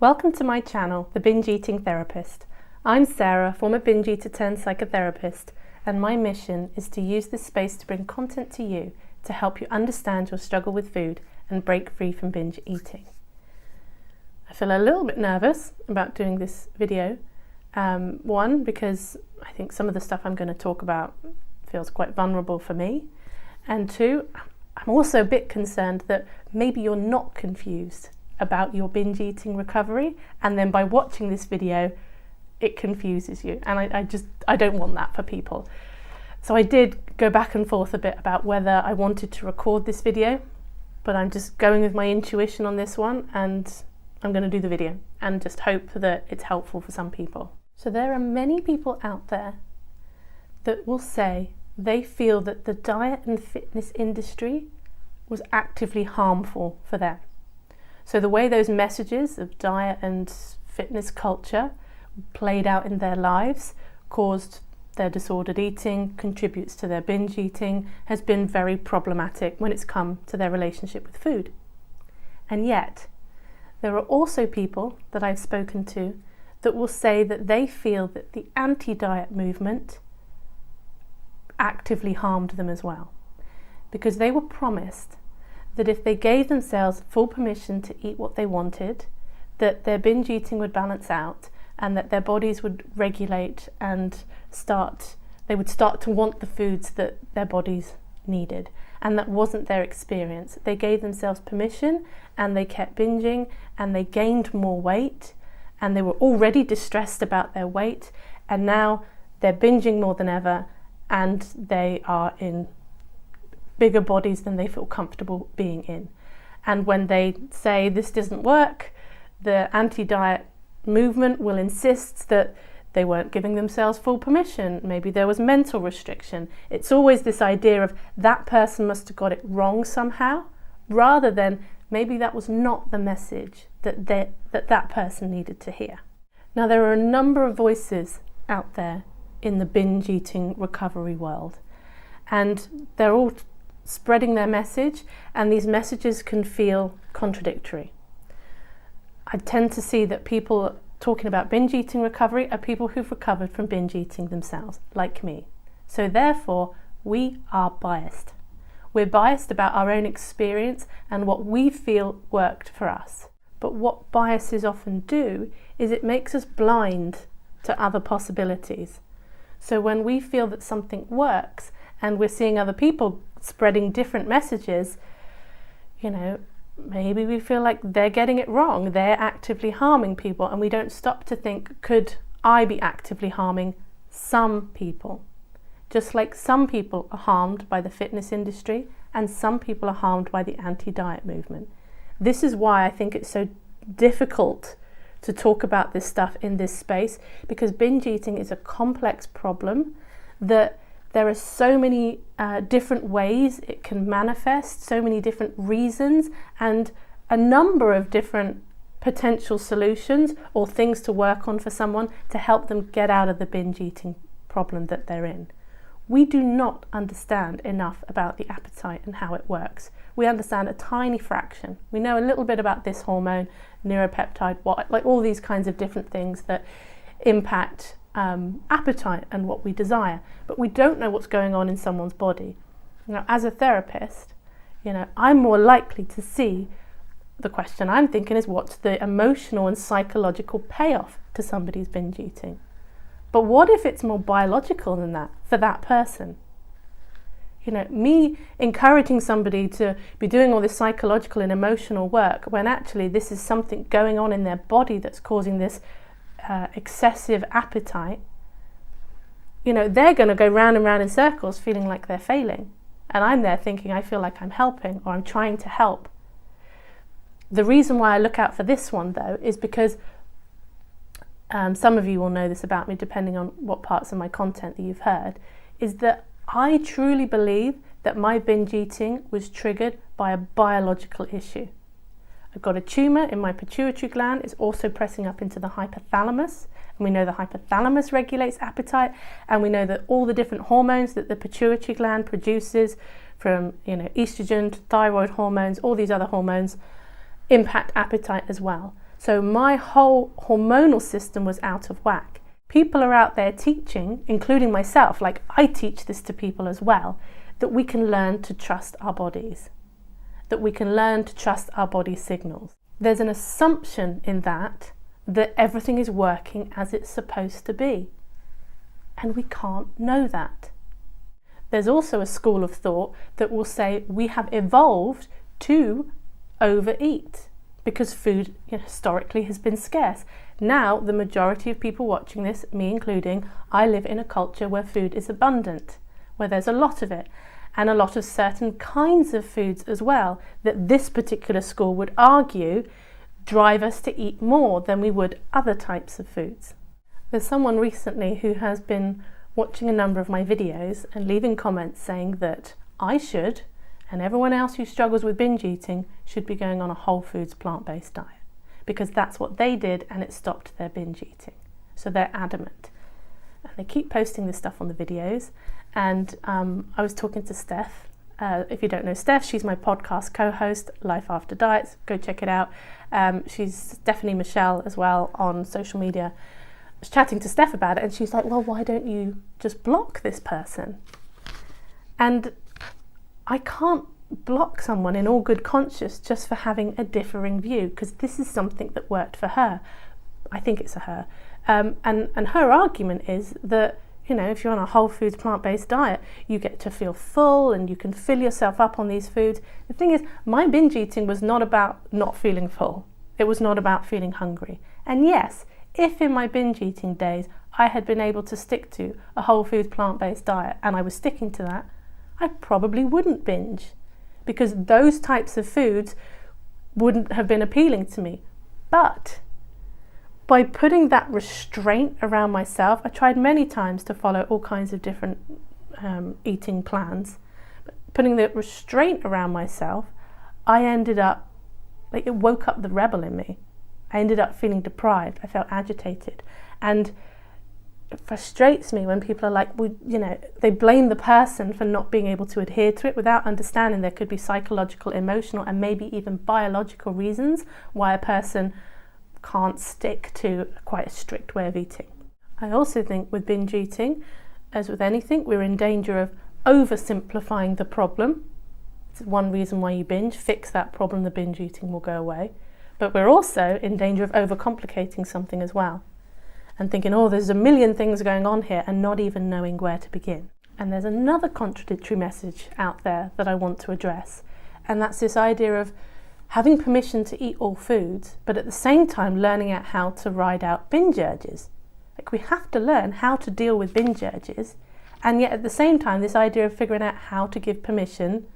Welcome to my channel, The Binge Eating Therapist. I'm Sarah, former binge eater turned psychotherapist, and my mission is to use this space to bring content to you to help you understand your struggle with food and break free from binge eating. I feel a little bit nervous about doing this video. One, because I think some of the stuff I'm going to talk about feels quite vulnerable for me. And two, I'm also a bit concerned that maybe you're not confused about your binge eating recovery, and then by watching this video it confuses you, and I don't want that for people. So I did go back and forth a bit about whether I wanted to record this video, but I'm just going with my intuition on this one, and I'm going to do the video and just hope that it's helpful for some people. So there are many people out there that will say they feel that the diet and fitness industry was actively harmful for them. So the way those messages of diet and fitness culture played out in their lives caused their disordered eating, contributes to their binge eating, has been very problematic when it's come to their relationship with food. And yet, there are also people that I've spoken to that will say that they feel that the anti-diet movement actively harmed them as well, because they were promised that if they gave themselves full permission to eat what they wanted, that their binge eating would balance out and that their bodies would regulate and they would start to want the foods that their bodies needed. And that wasn't their experience. They gave themselves permission and they kept binging and they gained more weight, and they were already distressed about their weight, and now they're binging more than ever and they are in bigger bodies than they feel comfortable being in. And when they say this doesn't work, the anti-diet movement will insist that they weren't giving themselves full permission. Maybe there was mental restriction. It's always this idea of that person must have got it wrong somehow, rather than maybe that was not the message that person needed to hear. Now, there are a number of voices out there in the binge eating recovery world, and they're all spreading their message, and these messages can feel contradictory. I tend to see that people talking about binge eating recovery are people who've recovered from binge eating themselves, like me. So therefore, we are biased. We're biased about our own experience and what we feel worked for us. But what biases often do is it makes us blind to other possibilities. So when we feel that something works and we're seeing other people spreading different messages, maybe we feel like they're getting it wrong, they're actively harming people, and we don't stop to think, could I be actively harming some people? Just like some people are harmed by the fitness industry and some people are harmed by the anti-diet movement. This is why I think it's so difficult to talk about this stuff in this space, because binge eating is a complex problem that there are so many different ways it can manifest, so many different reasons, and a number of different potential solutions or things to work on for someone to help them get out of the binge eating problem that they're in. We do not understand enough about the appetite and how it works. We understand a tiny fraction. We know a little bit about this hormone, neuropeptide, like all these kinds of different things that impact appetite and what we desire, but we don't know what's going on in someone's body. As a therapist, I'm more likely to see the question I'm thinking is, what's the emotional and psychological payoff to somebody's binge eating? But what if it's more biological than that for that person? Me encouraging somebody to be doing all this psychological and emotional work when actually this is something going on in their body that's causing this excessive appetite, they're going to go round and round in circles feeling like they're failing, and I'm there thinking I feel like I'm helping or I'm trying to help. The reason why I look out for this one though is because some of you will know this about me depending on what parts of my content that you've heard, is that I truly believe that my binge eating was triggered by a biological issue. I've got a tumour in my pituitary gland. It's also pressing up into the hypothalamus, and we know the hypothalamus regulates appetite, and we know that all the different hormones that the pituitary gland produces, from estrogen to thyroid hormones, all these other hormones, impact appetite as well. So my whole hormonal system was out of whack. People are out there teaching, including myself, like I teach this to people as well, that we can learn to trust our bodies, that we can learn to trust our body signals. There's an assumption in that everything is working as it's supposed to be. And we can't know that. There's also a school of thought that will say we have evolved to overeat because food historically has been scarce. Now, the majority of people watching this, me including, I live in a culture where food is abundant, where there's a lot of it, and a lot of certain kinds of foods as well, that this particular school would argue drive us to eat more than we would other types of foods. There's someone recently who has been watching a number of my videos and leaving comments saying that I should, and everyone else who struggles with binge eating, should be going on a whole foods plant-based diet, because that's what they did and it stopped their binge eating. So they're adamant. And they keep posting this stuff on the videos. And I was talking to Steph. If you don't know Steph, she's my podcast co-host, Life After Diets. Go check it out. She's Stephanie Michelle as well on social media. I was chatting to Steph about it and she's like, well, why don't you just block this person? And I can't block someone in all good conscience just for having a differing view, because this is something that worked for her. I think it's a her. And her argument is that, if you're on a whole foods plant-based diet, you get to feel full and you can fill yourself up on these foods. The thing is, my binge eating was not about not feeling full. It was not about feeling hungry. And yes, if in my binge eating days I had been able to stick to a whole foods plant-based diet and I was sticking to that, I probably wouldn't binge, because those types of foods wouldn't have been appealing to me. But by putting that restraint around myself, I tried many times to follow all kinds of different eating plans. But putting the restraint around myself, I ended up, it woke up the rebel in me. I ended up feeling deprived. I felt agitated. And it frustrates me when people are like, they blame the person for not being able to adhere to it without understanding there could be psychological, emotional, and maybe even biological reasons why a person can't stick to quite a strict way of eating. I also think with binge eating, as with anything, we're in danger of oversimplifying the problem. It's one reason why you binge. Fix that problem, the binge eating will go away. But we're also in danger of overcomplicating something as well, and thinking, there's a million things going on here, and not even knowing where to begin. And there's another contradictory message out there that I want to address, and that's this idea of having permission to eat all foods, but at the same time learning out how to ride out binge urges. Like, we have to learn how to deal with binge urges, and yet at the same time this idea of figuring out how to give permission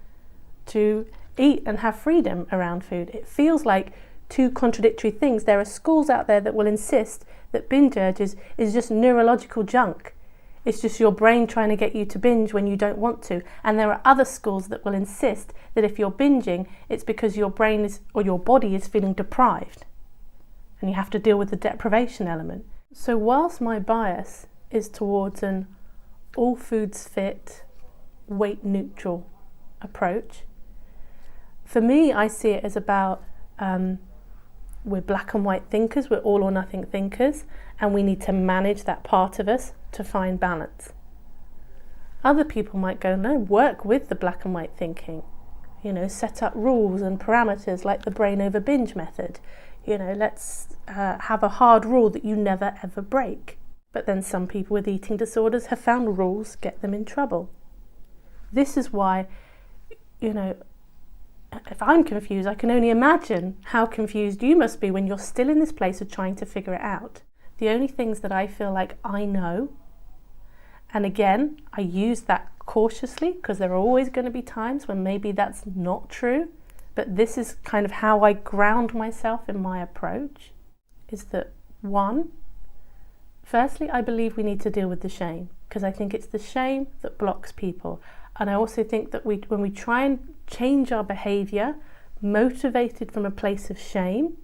to eat and have freedom around food. It feels like two contradictory things. There are schools out there that will insist that binge urges is just neurological junk. It's just your brain trying to get you to binge when you don't want to. And there are other schools that will insist that if you're binging, it's because your brain is, or your body is, feeling deprived. And you have to deal with the deprivation element. So whilst my bias is towards an all foods fit, weight neutral approach, for me, I see it as about we're black and white thinkers, we're all or nothing thinkers, and we need to manage that part of us to find balance. Other people might go, no, work with the black and white thinking. Set up rules and parameters like the brain over binge method. Let's have a hard rule that you never ever break. But then some people with eating disorders have found rules get them in trouble. This is why, if I'm confused, I can only imagine how confused you must be when you're still in this place of trying to figure it out. The only things that I feel like I know, and again, I use that cautiously because there are always going to be times when maybe that's not true, but this is kind of how I ground myself in my approach, is that firstly, I believe we need to deal with the shame, because I think it's the shame that blocks people. And I also think that when we try and change our behaviour, motivated from a place of shame,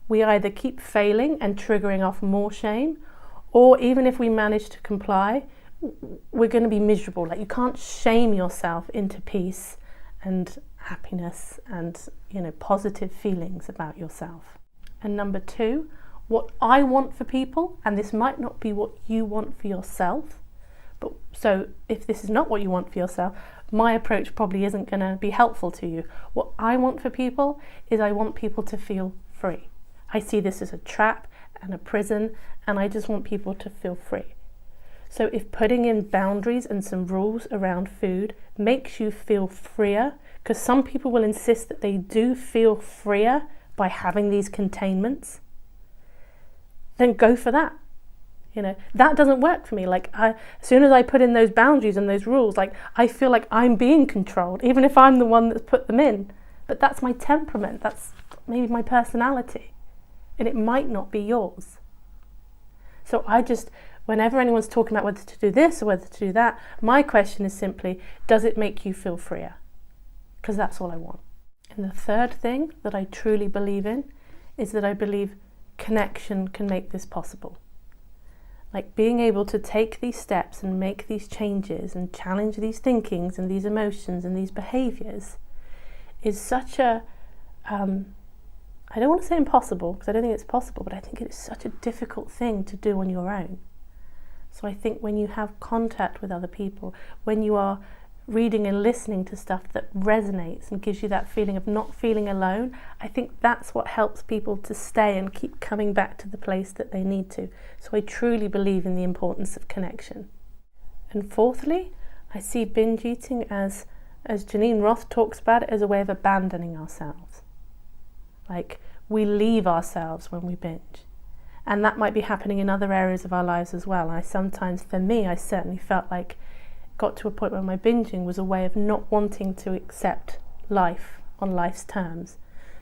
we either keep failing and triggering off more shame, or even if we manage to comply, we're going to be miserable. Like, you can't shame yourself into peace and happiness and, positive feelings about yourself. And number 2, what I want for people, and this might not be what you want for yourself, but so if this is not what you want for yourself, my approach probably isn't going to be helpful to you. What I want for people is I want people to feel free. I see this as a trap and a prison, and I just want people to feel free. So if putting in boundaries and some rules around food makes you feel freer, because some people will insist that they do feel freer by having these containments, then go for that. That doesn't work for me. As soon as I put in those boundaries and those rules, I feel like I'm being controlled, even if I'm the one that's put them in. But that's my temperament, that's maybe my personality, and it might not be yours. So whenever anyone's talking about whether to do this or whether to do that, my question is simply, does it make you feel freer? Because that's all I want. And the third thing that I truly believe in is that I believe connection can make this possible. Being able to take these steps and make these changes and challenge these thinkings and these emotions and these behaviours is such a, I don't want to say impossible, because I don't think it's possible, but I think it is such a difficult thing to do on your own. So I think when you have contact with other people, when you are reading and listening to stuff that resonates and gives you that feeling of not feeling alone, I think that's what helps people to stay and keep coming back to the place that they need to. So I truly believe in the importance of connection. And fourthly, I see binge eating as Janine Roth talks about it, as a way of abandoning ourselves. We leave ourselves when we binge. And that might be happening in other areas of our lives as well. I certainly felt like got to a point where my binging was a way of not wanting to accept life on life's terms.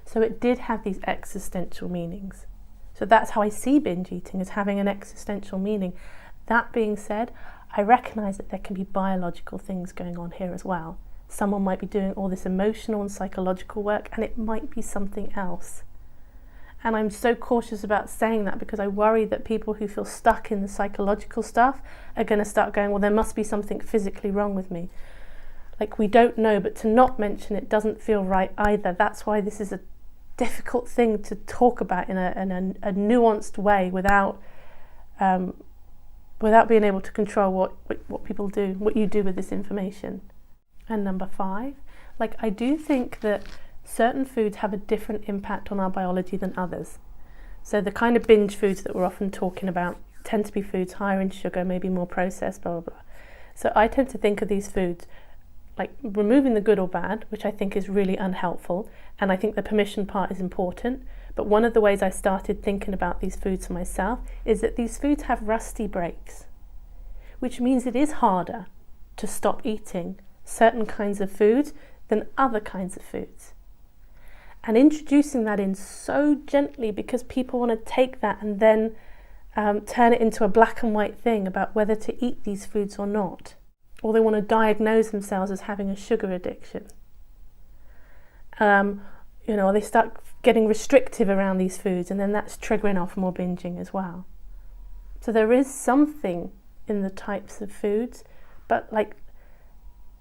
So it did have these existential meanings. So that's how I see binge eating, as having an existential meaning. That being said, I recognise that there can be biological things going on here as well. Someone might be doing all this emotional and psychological work, and it might be something else. And I'm so cautious about saying that because I worry that people who feel stuck in the psychological stuff are going to start going, well, there must be something physically wrong with me. We don't know, but to not mention it doesn't feel right either. That's why this is a difficult thing to talk about in a nuanced way without being able to control what people do, what you do with this information. And number 5, I do think that certain foods have a different impact on our biology than others. So the kind of binge foods that we're often talking about tend to be foods higher in sugar, maybe more processed, blah, blah, blah. So I tend to think of these foods removing the good or bad, which I think is really unhelpful, and I think the permission part is important. But one of the ways I started thinking about these foods for myself is that these foods have rusty breaks, which means it is harder to stop eating certain kinds of foods than other kinds of foods. And introducing that in so gently, because people want to take that and then turn it into a black and white thing about whether to eat these foods or not. Or they want to diagnose themselves as having a sugar addiction. Or they start getting restrictive around these foods, and then that's triggering off more binging as well. So there is something in the types of foods, but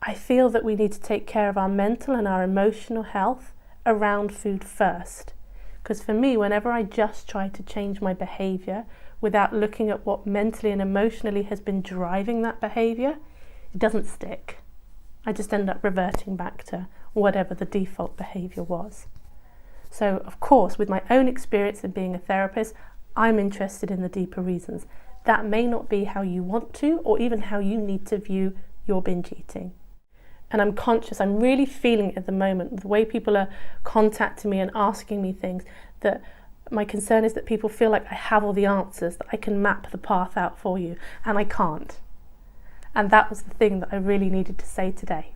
I feel that we need to take care of our mental and our emotional health around food first. Because for me, whenever I just try to change my behaviour without looking at what mentally and emotionally has been driving that behaviour, it doesn't stick. I just end up reverting back to whatever the default behaviour was. So, of course, with my own experience in being a therapist, I'm interested in the deeper reasons. That may not be how you want to, or even how you need to view your binge eating. And I'm conscious, I'm really feeling it at the moment, the way people are contacting me and asking me things, that my concern is that people feel like I have all the answers, that I can map the path out for you, and I can't. And that was the thing that I really needed to say today.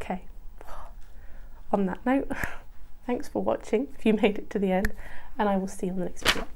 Okay, on that note, thanks for watching, if you made it to the end, and I will see you on the next video.